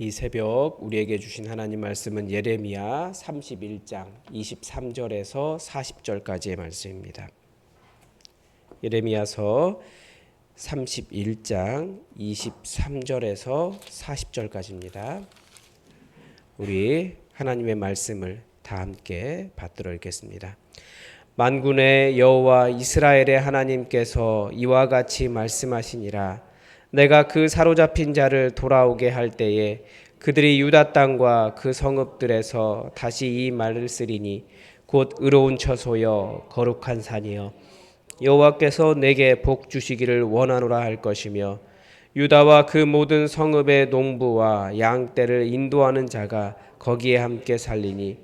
이 새벽 우리에게 주신 하나님 말씀은 예레미야 31장 23절에서 40절까지의 말씀입니다. 예레미야서 31장 23절에서 40절까지입니다. 우리 하나님의 말씀을 다 함께 받들어 읽겠습니다. 만군의 여호와 이스라엘의 하나님께서 이와 같이 말씀하시니라. 내가 그 사로잡힌 자를 돌아오게 할 때에 그들이 유다 땅과 그 성읍들에서 다시 이 말을 쓰리니 곧 의로운 처소여 거룩한 산이여 여호와께서 내게 복 주시기를 원하노라 할 것이며 유다와 그 모든 성읍의 농부와 양떼를 인도하는 자가 거기에 함께 살리니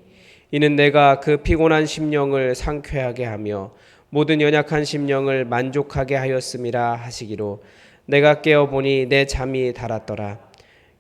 이는 내가 그 피곤한 심령을 상쾌하게 하며 모든 연약한 심령을 만족하게 하였음이라 하시기로 내가 깨어보니 내 잠이 달았더라.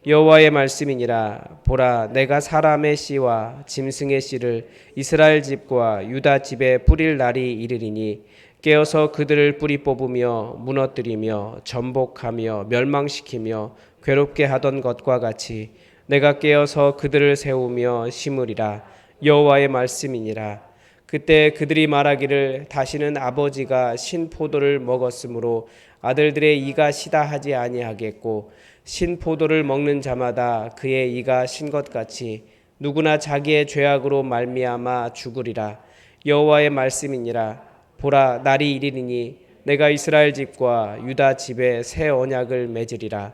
여호와의 말씀이니라. 보라, 내가 사람의 씨와 짐승의 씨를 이스라엘 집과 유다 집에 뿌릴 날이 이르리니 깨어서 그들을 뿌리 뽑으며 무너뜨리며 전복하며 멸망시키며 괴롭게 하던 것과 같이 내가 깨어서 그들을 세우며 심으리라. 여호와의 말씀이니라. 그때 그들이 말하기를 다시는 아버지가 신 포도를 먹었으므로 아들들의 이가 시다 하지 아니하겠고 신 포도를 먹는 자마다 그의 이가 신 것 같이 누구나 자기의 죄악으로 말미암아 죽으리라. 여호와의 말씀이니라. 보라, 날이 이르리니 내가 이스라엘 집과 유다 집에 새 언약을 맺으리라.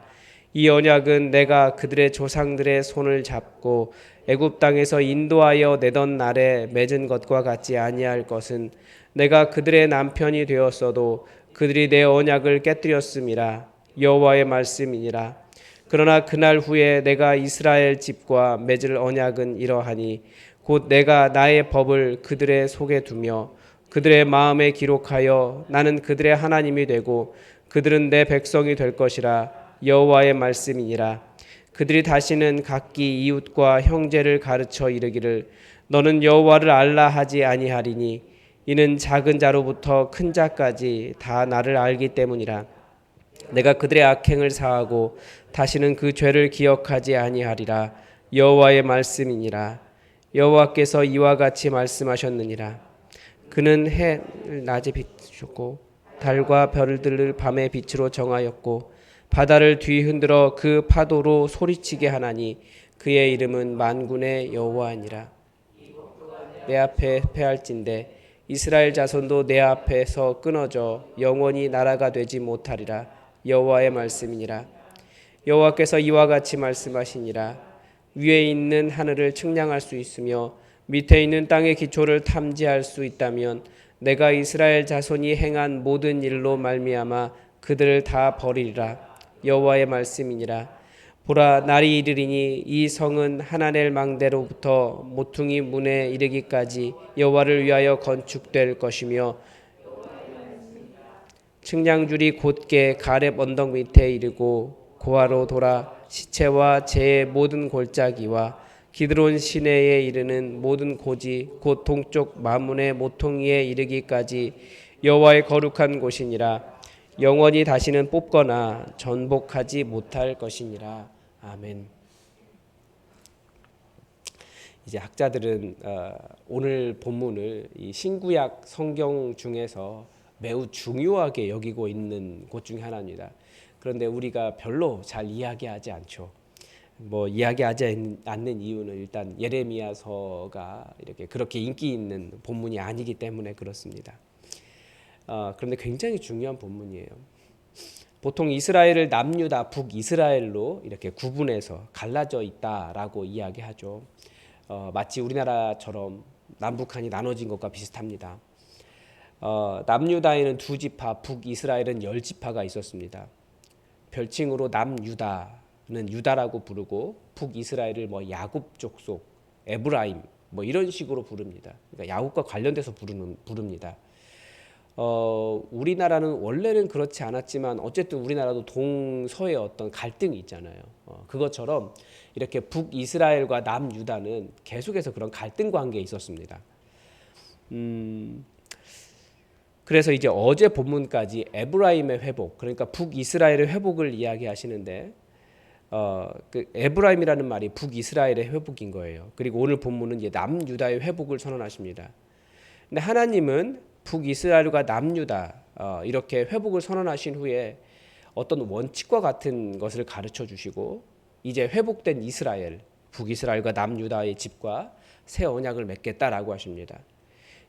이 언약은 내가 그들의 조상들의 손을 잡고 애굽 땅에서 인도하여 내던 날에 맺은 것과 같지 아니할 것은 내가 그들의 남편이 되었어도 그들이 내 언약을 깨뜨렸음이라. 여호와의 말씀이니라. 그러나 그날 후에 내가 이스라엘 집과 맺을 언약은 이러하니 곧 내가 나의 법을 그들의 속에 두며 그들의 마음에 기록하여 나는 그들의 하나님이 되고 그들은 내 백성이 될 것이라. 여호와의 말씀이니라. 그들이 다시는 각기 이웃과 형제를 가르쳐 이르기를 너는 여호와를 알라 하지 아니하리니 이는 작은 자로부터 큰 자까지 다 나를 알기 때문이라. 내가 그들의 악행을 사하고 다시는 그 죄를 기억하지 아니하리라. 여호와의 말씀이니라. 여호와께서 이와 같이 말씀하셨느니라. 그는 해를 낮에 비추셨고 달과 별들을 밤의 빛으로 정하였고 바다를 뒤흔들어 그 파도로 소리치게 하나니 그의 이름은 만군의 여호와니라. 내 앞에 패할진대 이스라엘 자손도 내 앞에서 끊어져 영원히 나라가 되지 못하리라. 여호와의 말씀이니라. 여호와께서 이와 같이 말씀하시니라. 위에 있는 하늘을 측량할 수 있으며 밑에 있는 땅의 기초를 탐지할 수 있다면 내가 이스라엘 자손이 행한 모든 일로 말미암아 그들을 다 버리리라. 여호와의 말씀이니라. 보라, 날이 이르리니 이 성은 하나넬 망대로부터 모퉁이 문에 이르기까지 여호와를 위하여 건축될 것이며 측량줄이 곧게 가렙 언덕 밑에 이르고 고아로 돌아 시체와 재의 모든 골짜기와 기드론 시내에 이르는 모든 고지 곧 동쪽 마문의 모퉁이에 이르기까지 여호와의 거룩한 곳이니라. 영원히 다시는 뽑거나 전복하지 못할 것이니라. 아멘. 이제 학자들은 오늘 본문을 이 신구약 성경 중에서 매우 중요하게 여기고 있는 곳 중에 하나입니다. 그런데 우리가 별로 잘 이야기하지 않죠. 이야기하지 않는 이유는 일단 예레미야서가 이렇게 그렇게 인기 있는 본문이 아니기 때문에 그렇습니다. 그런데 굉장히 중요한 본문이에요. 보통 이스라엘을 남유다 북이스라엘로 이렇게 구분해서 갈라져 있다라고 이야기하죠. 마치 우리나라처럼 남북한이 나눠진 것과 비슷합니다. 남유다에는 2지파, 북이스라엘은 10지파가 있었습니다. 별칭으로 남유다는 유다라고 부르고 북이스라엘을 야곱 족속, 에브라임 이런 식으로 부릅니다. 그러니까 야곱과 관련돼서 부릅니다. 우리나라는 원래는 그렇지 않았지만 어쨌든 우리나라도 동서의 어떤 갈등이 있잖아요. 그것처럼 이렇게 북이스라엘과 남유다는 계속해서 그런 갈등 관계에 있었습니다. 그래서 이제 어제 본문까지 에브라임의 회복, 그러니까 북이스라엘의 회복을 이야기하시는데 그 에브라임이라는 말이 북이스라엘의 회복인 거예요. 그리고 오늘 본문은 이제 남유다의 회복을 선언하십니다. 근데 하나님은 북이스라엘과 남유다 이렇게 회복을 선언하신 후에 어떤 원칙과 같은 것을 가르쳐 주시고 이제 회복된 이스라엘, 북이스라엘과 남유다의 집과 새 언약을 맺겠다라고 하십니다.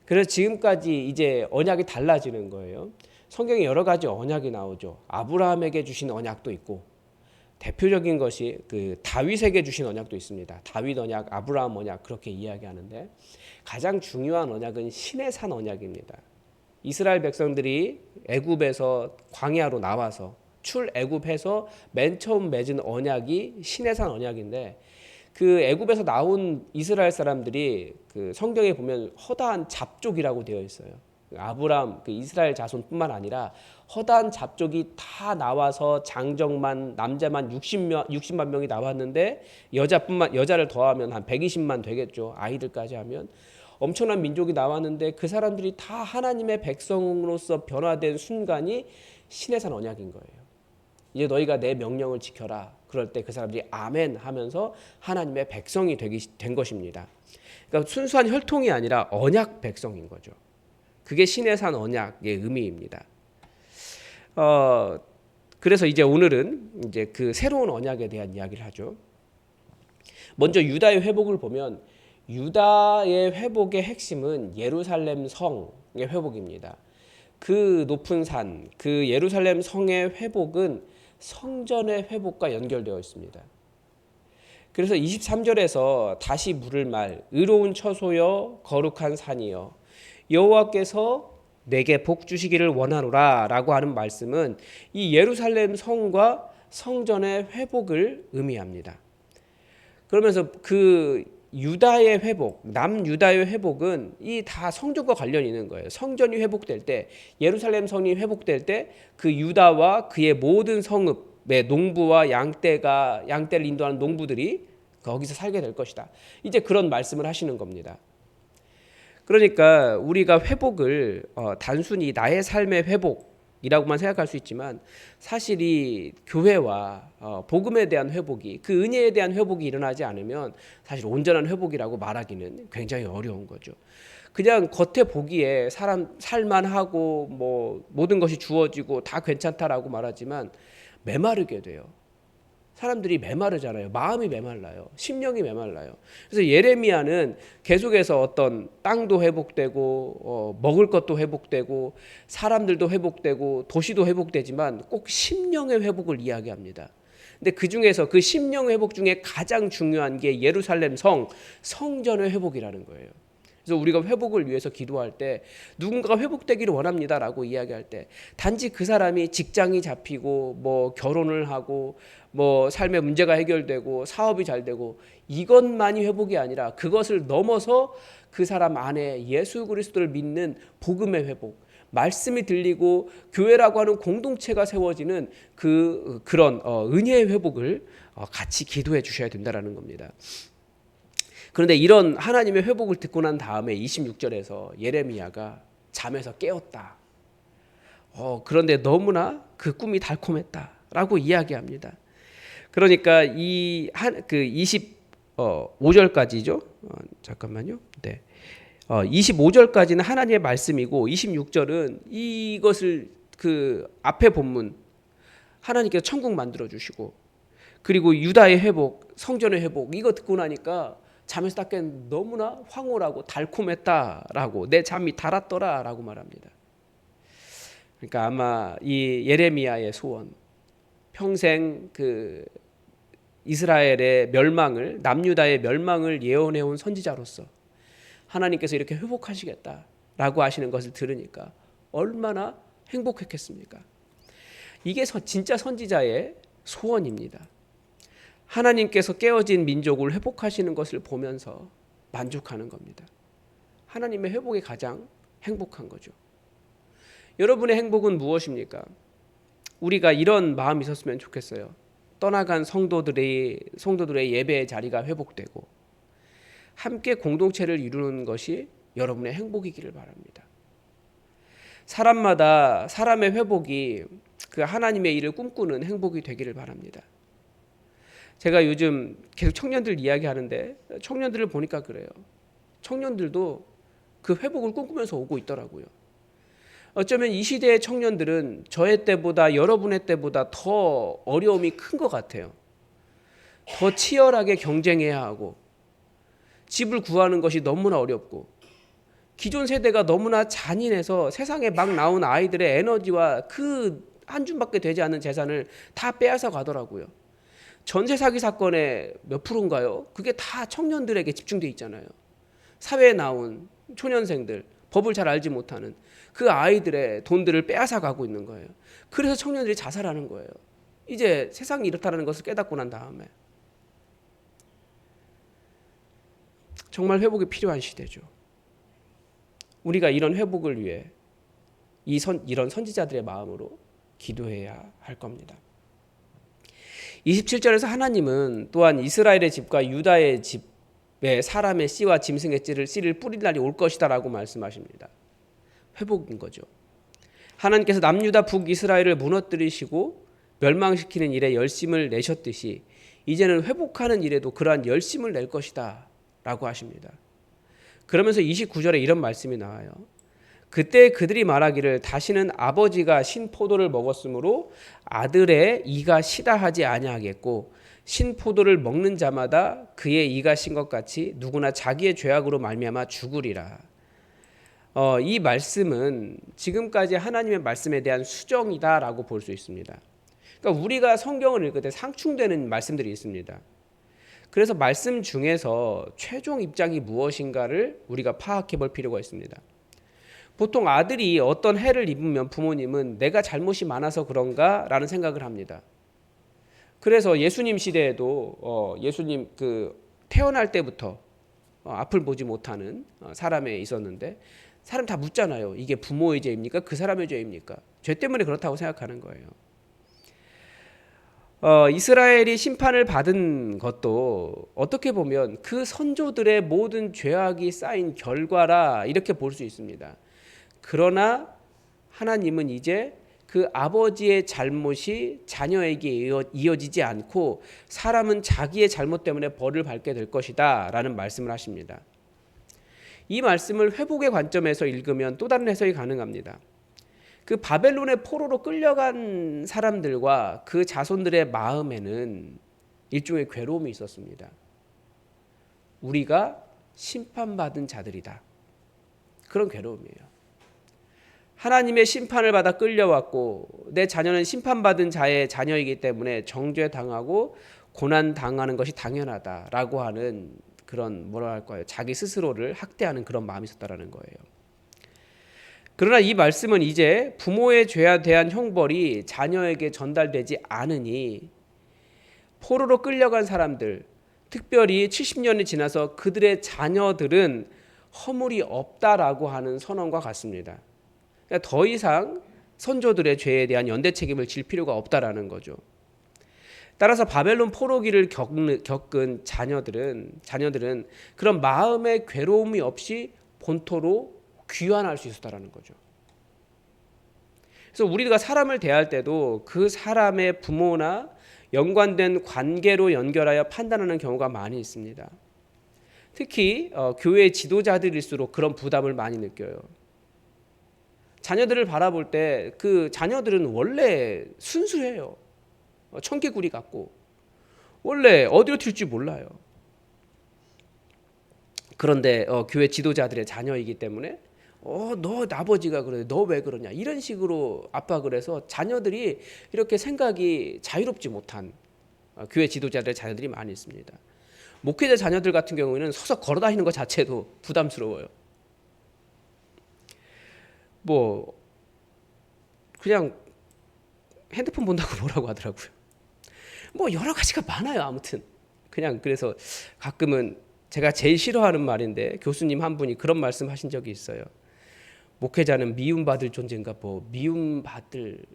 그래서 지금까지 이제 언약이 달라지는 거예요. 성경에 여러 가지 언약이 나오죠. 아브라함에게 주신 언약도 있고 대표적인 것이 그 다윗에게 주신 언약도 있습니다. 다윗 언약, 아브라함 언약 그렇게 이야기하는데 가장 중요한 언약은 시내산 언약입니다. 이스라엘 백성들이 애굽에서 광야로 나와서 출애굽해서 맨 처음 맺은 언약이 시내산 언약인데 그 애굽에서 나온 이스라엘 사람들이 그 성경에 보면 허다한 잡족이라고 되어 있어요. 아브람 그 이스라엘 자손뿐만 아니라 허다한 잡족이 다 나와서 장정만 남자만 60만 명이 나왔는데 여자를 더하면 한 120만 되겠죠. 아이들까지 하면 엄청난 민족이 나왔는데 그 사람들이 다 하나님의 백성으로서 변화된 순간이 시내산 언약인 거예요. 이제 너희가 내 명령을 지켜라. 그럴 때 그 사람들이 아멘 하면서 하나님의 백성이 된 것입니다. 그러니까 순수한 혈통이 아니라 언약 백성인 거죠. 그게 시내산 언약의 의미입니다. 그래서 이제 오늘은 이제 그 새로운 언약에 대한 이야기를 하죠. 먼저 유다의 회복을 보면 유다의 회복의 핵심은 예루살렘 성의 회복입니다. 그 높은 산, 그 예루살렘 성의 회복은 성전의 회복과 연결되어 있습니다. 그래서 23절에서 다시 물을 말 의로운 처소여 거룩한 산이여 여호와께서 내게 복 주시기를 원하노라 라고 하는 말씀은 이 예루살렘 성과 성전의 회복을 의미합니다. 그러면서 그 유다의 회복, 남유다의 회복은 이 다 성전과 관련이 있는 거예요. 성전이 회복될 때, 예루살렘 성이 회복될 때 그 유다와 그의 모든 성읍의 농부와 양떼를 인도하는 농부들이 거기서 살게 될 것이다. 이제 그런 말씀을 하시는 겁니다. 그러니까 우리가 회복을 단순히 나의 삶의 회복이라고만 생각할 수 있지만 사실 이 교회와 복음에 대한 회복이 그 은혜에 대한 회복이 일어나지 않으면 사실 온전한 회복이라고 말하기는 굉장히 어려운 거죠. 그냥 겉에 보기에 사람 살만하고 뭐 모든 것이 주어지고 다 괜찮다라고 말하지만 메마르게 돼요. 사람들이 메마르잖아요. 마음이 메말라요. 심령이 메말라요. 그래서 예레미야는 계속해서 어떤 땅도 회복되고 먹을 것도 회복되고 사람들도 회복되고 도시도 회복되지만 꼭 심령의 회복을 이야기합니다. 근데 그 중에서 그 심령 회복 중에 가장 중요한 게 예루살렘 성전의 회복이라는 거예요. 그래서 우리가 회복을 위해서 기도할 때 누군가가 회복되기를 원합니다라고 이야기할 때 단지 그 사람이 직장이 잡히고 뭐 결혼을 하고 뭐 삶의 문제가 해결되고 사업이 잘 되고 이것만이 회복이 아니라 그것을 넘어서 그 사람 안에 예수 그리스도를 믿는 복음의 회복, 말씀이 들리고 교회라고 하는 공동체가 세워지는 그런 은혜의 회복을 같이 기도해 주셔야 된다라는 겁니다. 그런데 이런 하나님의 회복을 듣고 난 다음에 26절에서 예레미야가 잠에서 깨었다. 그런데 너무나 그 꿈이 달콤했다라고 이야기합니다. 그러니까 그 25절까지죠. 잠깐만요. 네. 25절까지는 하나님의 말씀이고 26절은 이것을 그 앞에 본문 하나님께서 천국 만들어 주시고 그리고 유다의 회복, 성전의 회복 이거 듣고 나니까 잠에서 딱 깬 너무나 황홀하고 달콤했다라고 내 잠이 달았더라라고 말합니다. 그러니까 아마 이 예레미야의 소원 평생 그 이스라엘의 멸망을 남유다의 멸망을 예언해온 선지자로서 하나님께서 이렇게 회복하시겠다라고 하시는 것을 들으니까 얼마나 행복했겠습니까? 이게 진짜 선지자의 소원입니다. 하나님께서 깨어진 민족을 회복하시는 것을 보면서 만족하는 겁니다. 하나님의 회복이 가장 행복한 거죠. 여러분의 행복은 무엇입니까? 우리가 이런 마음이 있었으면 좋겠어요. 떠나간 성도들의 예배의 자리가 회복되고 함께 공동체를 이루는 것이 여러분의 행복이기를 바랍니다. 사람마다 사람의 회복이 그 하나님의 일을 꿈꾸는 행복이 되기를 바랍니다. 제가 요즘 계속 청년들 이야기하는데 청년들을 보니까 그래요. 청년들도 그 회복을 꿈꾸면서 오고 있더라고요. 어쩌면 이 시대의 청년들은 저의 때보다 여러분의 때보다 더 어려움이 큰 것 같아요. 더 치열하게 경쟁해야 하고 집을 구하는 것이 너무나 어렵고 기존 세대가 너무나 잔인해서 세상에 막 나온 아이들의 에너지와 그 한 줌밖에 되지 않는 재산을 다 빼앗아 가더라고요. 전세 사기 사건의 몇 프로인가요? 그게 다 청년들에게 집중돼 있잖아요. 사회에 나온 초년생들, 법을 잘 알지 못하는 그 아이들의 돈들을 빼앗아 가고 있는 거예요. 그래서 청년들이 자살하는 거예요. 이제 세상이 이렇다는 것을 깨닫고 난 다음에 정말 회복이 필요한 시대죠. 우리가 이런 회복을 위해 이런 선지자들의 마음으로 기도해야 할 겁니다. 27절에서 하나님은 또한 이스라엘의 집과 유다의 집에 사람의 씨와 짐승의 씨를 뿌릴 날이 올 것이다 라고 말씀하십니다. 회복인 거죠. 하나님께서 남유다 북이스라엘을 무너뜨리시고 멸망시키는 일에 열심을 내셨듯이 이제는 회복하는 일에도 그러한 열심을 낼 것이다 라고 하십니다. 그러면서 29절에 이런 말씀이 나와요. 그때 그들이 말하기를 다시는 아버지가 신 포도를 먹었으므로 아들의 이가 시다 하지 아니하겠고 신 포도를 먹는 자마다 그의 이가 신 것 같이 누구나 자기의 죄악으로 말미암아 죽으리라. 이 말씀은 지금까지 하나님의 말씀에 대한 수정이다라고 볼 수 있습니다. 그러니까 우리가 성경을 읽을 때 상충되는 말씀들이 있습니다. 그래서 말씀 중에서 최종 입장이 무엇인가를 우리가 파악해 볼 필요가 있습니다. 보통 아들이 어떤 해를 입으면 부모님은 내가 잘못이 많아서 그런가 라는 생각을 합니다. 그래서 예수님 시대에도 예수님 태어날 때부터 앞을 보지 못하는 사람에 있었는데 사람 다 묻잖아요. 이게 부모의 죄입니까? 그 사람의 죄입니까? 죄 때문에 그렇다고 생각하는 거예요. 이스라엘이 심판을 받은 것도 어떻게 보면 그 선조들의 모든 죄악이 쌓인 결과라 이렇게 볼 수 있습니다. 그러나 하나님은 이제 그 아버지의 잘못이 자녀에게 이어지지 않고 사람은 자기의 잘못 때문에 벌을 받게 될 것이다 라는 말씀을 하십니다. 이 말씀을 회복의 관점에서 읽으면 또 다른 해석이 가능합니다. 그 바벨론의 포로로 끌려간 사람들과 그 자손들의 마음에는 일종의 괴로움이 있었습니다. 우리가 심판받은 자들이다. 그런 괴로움이에요. 하나님의 심판을 받아 끌려왔고 내 자녀는 심판받은 자의 자녀이기 때문에 정죄당하고 고난당하는 것이 당연하다라고 하는 그런 자기 스스로를 학대하는 그런 마음이 있었다라는 거예요. 그러나 이 말씀은 이제 부모의 죄에 대한 형벌이 자녀에게 전달되지 않으니 포로로 끌려간 사람들, 특별히 70년이 지나서 그들의 자녀들은 허물이 없다라고 하는 선언과 같습니다. 그러니까 더 이상 선조들의 죄에 대한 연대 책임을 질 필요가 없다라는 거죠. 따라서 바벨론 포로기를 겪은 자녀들은 그런 마음의 괴로움이 없이 본토로 귀환할 수 있었다라는 거죠. 그래서 우리가 사람을 대할 때도 그 사람의 부모나 연관된 관계로 연결하여 판단하는 경우가 많이 있습니다. 특히 교회 지도자들일수록 그런 부담을 많이 느껴요. 자녀들을 바라볼 때 그 자녀들은 원래 순수해요. 청개구리 같고 원래 어디로 튈지 몰라요. 그런데 교회 지도자들의 자녀이기 때문에 너 아버지가 그래, 너 왜 그러냐 이런 식으로 압박을 해서 자녀들이 이렇게 생각이 자유롭지 못한 교회 지도자들의 자녀들이 많이 있습니다. 목회자 자녀들 같은 경우에는 서서 걸어다니는 것 자체도 부담스러워요. 그냥 핸드폰 본다고 뭐라고 하더라고요. 여러 가지가 많아요. 아무튼 그냥 그래서 가끔은 제가 제일 싫어하는 말인데 교수님 한 분이 그런 말씀하신 적이 있어요. 목회자는 미움받을 존재인가 미움받을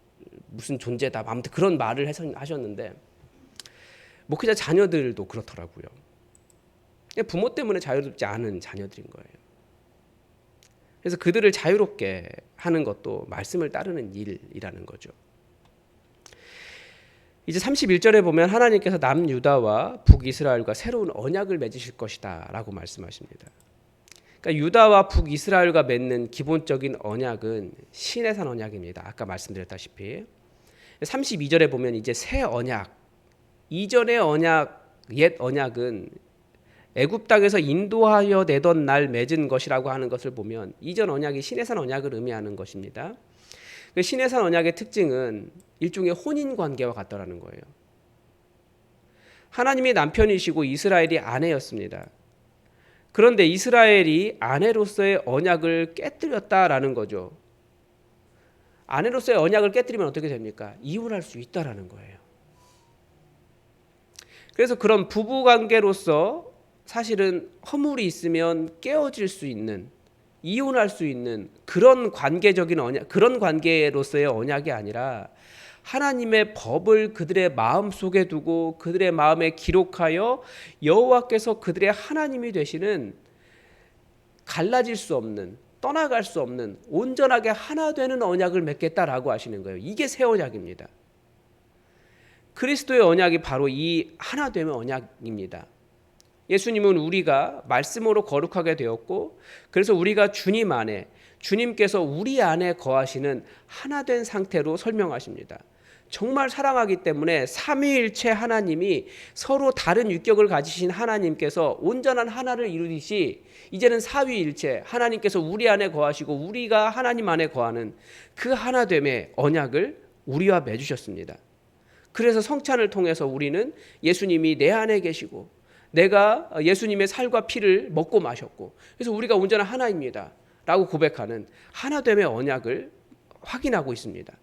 무슨 존재다. 아무튼 그런 말을 하셨는데 목회자 자녀들도 그렇더라고요. 부모 때문에 자유롭지 않은 자녀들인 거예요. 그래서 그들을 자유롭게 하는 것도 말씀을 따르는 일이라는 거죠. 이제 31절에 보면 하나님께서 남유다와 북이스라엘과 새로운 언약을 맺으실 것이다 라고 말씀하십니다. 그러니까 유다와 북이스라엘과 맺는 기본적인 언약은 시내산 언약입니다. 아까 말씀드렸다시피 32절에 보면 이제 새 언약, 이전의 언약, 옛 언약은 애굽 땅에서 인도하여 내던 날 맺은 것이라고 하는 것을 보면 이전 언약이 시내산 언약을 의미하는 것입니다. 시내산 언약의 특징은 일종의 혼인 관계와 같다라는 거예요. 하나님이 남편이시고 이스라엘이 아내였습니다. 그런데 이스라엘이 아내로서의 언약을 깨뜨렸다라는 거죠. 아내로서의 언약을 깨뜨리면 어떻게 됩니까? 이혼할 수 있다라는 거예요. 그래서 그런 부부 관계로서 사실은 허물이 있으면 깨어질 수 있는, 이혼할 수 있는 그런 관계적인 언약, 그런 관계로서의 언약이 아니라 하나님의 법을 그들의 마음 속에 두고 그들의 마음에 기록하여 여호와께서 그들의 하나님이 되시는, 갈라질 수 없는, 떠나갈 수 없는, 온전하게 하나 되는 언약을 맺겠다라고 하시는 거예요. 이게 새 언약입니다. 그리스도의 언약이 바로 이 하나 되면 언약입니다. 예수님은 우리가 말씀으로 거룩하게 되었고, 그래서 우리가 주님 안에, 주님께서 우리 안에 거하시는 하나 된 상태로 설명하십니다. 정말 사랑하기 때문에 삼위일체 하나님이 서로 다른 유격을 가지신 하나님께서 온전한 하나를 이루듯이 이제는 사위일체 하나님께서 우리 안에 거하시고 우리가 하나님 안에 거하는 그 하나됨의 언약을 우리와 맺으셨습니다. 그래서 성찬을 통해서 우리는 예수님이 내 안에 계시고 내가 예수님의 살과 피를 먹고 마셨고 그래서 우리가 온전한 하나입니다 라고 고백하는 하나됨의 언약을 확인하고 있습니다.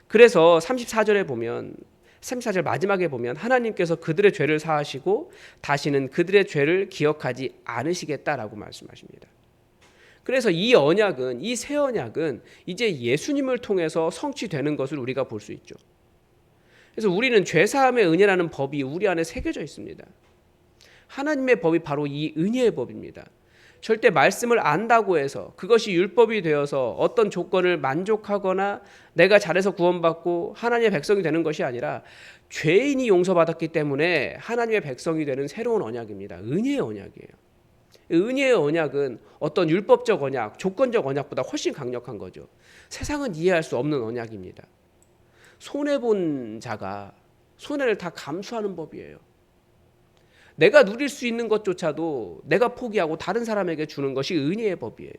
그래서 34절에 보면, 34절 마지막에 보면 하나님께서 그들의 죄를 사하시고 다시는 그들의 죄를 기억하지 않으시겠다라고 말씀하십니다. 그래서 이 언약은, 이 새 언약은 이제 예수님을 통해서 성취되는 것을 우리가 볼 수 있죠. 그래서 우리는 죄사함의 은혜라는 법이 우리 안에 새겨져 있습니다. 하나님의 법이 바로 이 은혜의 법입니다. 절대 말씀을 안다고 해서 그것이 율법이 되어서 어떤 조건을 만족하거나 내가 잘해서 구원받고 하나님의 백성이 되는 것이 아니라 죄인이 용서받았기 때문에 하나님의 백성이 되는 새로운 언약입니다. 은혜의 언약이에요. 은혜의 언약은 어떤 율법적 언약, 조건적 언약보다 훨씬 강력한 거죠. 세상은 이해할 수 없는 언약입니다. 손해본 자가 손해를 다 감수하는 법이에요. 내가 누릴 수 있는 것조차도 내가 포기하고 다른 사람에게 주는 것이 은혜의 법이에요.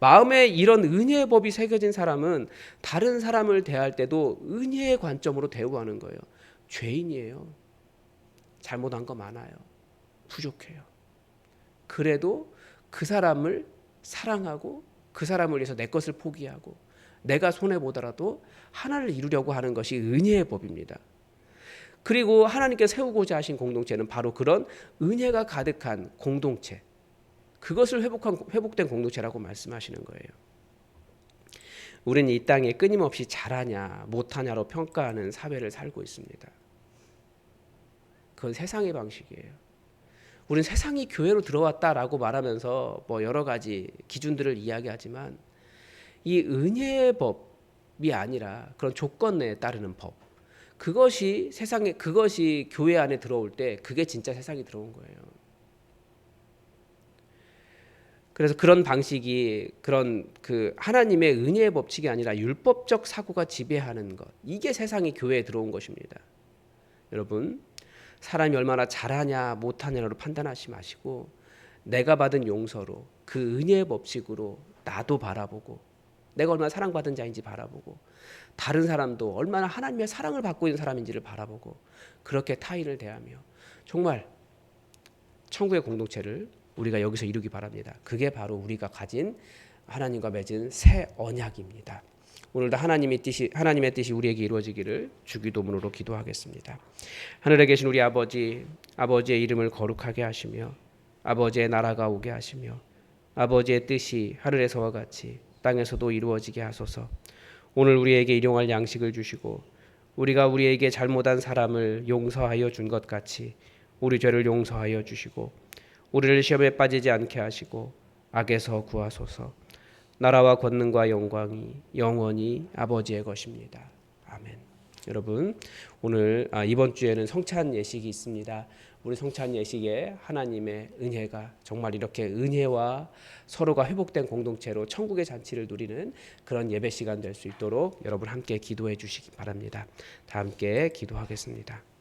마음에 이런 은혜의 법이 새겨진 사람은 다른 사람을 대할 때도 은혜의 관점으로 대우하는 거예요. 죄인이에요. 잘못한 거 많아요. 부족해요. 그래도 그 사람을 사랑하고 그 사람을 위해서 내 것을 포기하고 내가 손해보더라도 하나를 이루려고 하는 것이 은혜의 법입니다. 그리고 하나님께 세우고자 하신 공동체는 바로 그런 은혜가 가득한 공동체, 그것을 회복된 공동체라고 말씀하시는 거예요. 우리는 이 땅에 끊임없이 잘하냐 못하냐로 평가하는 사회를 살고 있습니다. 그건 세상의 방식이에요. 우리는 세상이 교회로 들어왔다라고 말하면서 뭐 여러 가지 기준들을 이야기하지만 이 은혜의 법이 아니라 그런 조건 내에 따르는 법, 그것이 세상에, 그것이 교회 안에 들어올 때 그게 진짜 세상이 들어온 거예요. 그래서 그런 방식이 그런 그 하나님의 은혜의 법칙이 아니라 율법적 사고가 지배하는 것, 이게 세상이 교회에 들어온 것입니다. 여러분, 사람이 얼마나 잘하냐 못하냐로 판단하지 마시고 내가 받은 용서로 그 은혜의 법칙으로 나도 바라보고 내가 얼마나 사랑받은 자인지 바라보고 다른 사람도 얼마나 하나님의 사랑을 받고 있는 사람인지를 바라보고 그렇게 타인을 대하며 정말 천국의 공동체를 우리가 여기서 이루기 바랍니다. 그게 바로 우리가 가진 하나님과 맺은 새 언약입니다. 오늘도 하나님의 뜻이 우리에게 이루어지기를 주기도문으로 기도하겠습니다. 하늘에 계신 우리 아버지, 아버지의 이름을 거룩하게 하시며 아버지의 나라가 오게 하시며 아버지의 뜻이 하늘에서와 같이 땅에서도 이루어지게 하소서. 오늘 우리에게 일용할 양식을 주시고 우리가 우리에게 잘못한 사람을 용서하여 준 것 같이 우리 죄를 용서하여 주시고 우리를 시험에 빠지지 않게 하시고 악에서 구하소서. 나라와 권능과 영광이 영원히 아버지의 것입니다. 아멘. 여러분 오늘 이번 주에는 성찬 예식이 있습니다. 우리 성찬 예식에 하나님의 은혜가 정말 이렇게 은혜와 서로가 회복된 공동체로 천국의 잔치를 누리는 그런 예배 시간 될 수 있도록 여러분 함께 기도해 주시기 바랍니다. 다 함께 기도하겠습니다.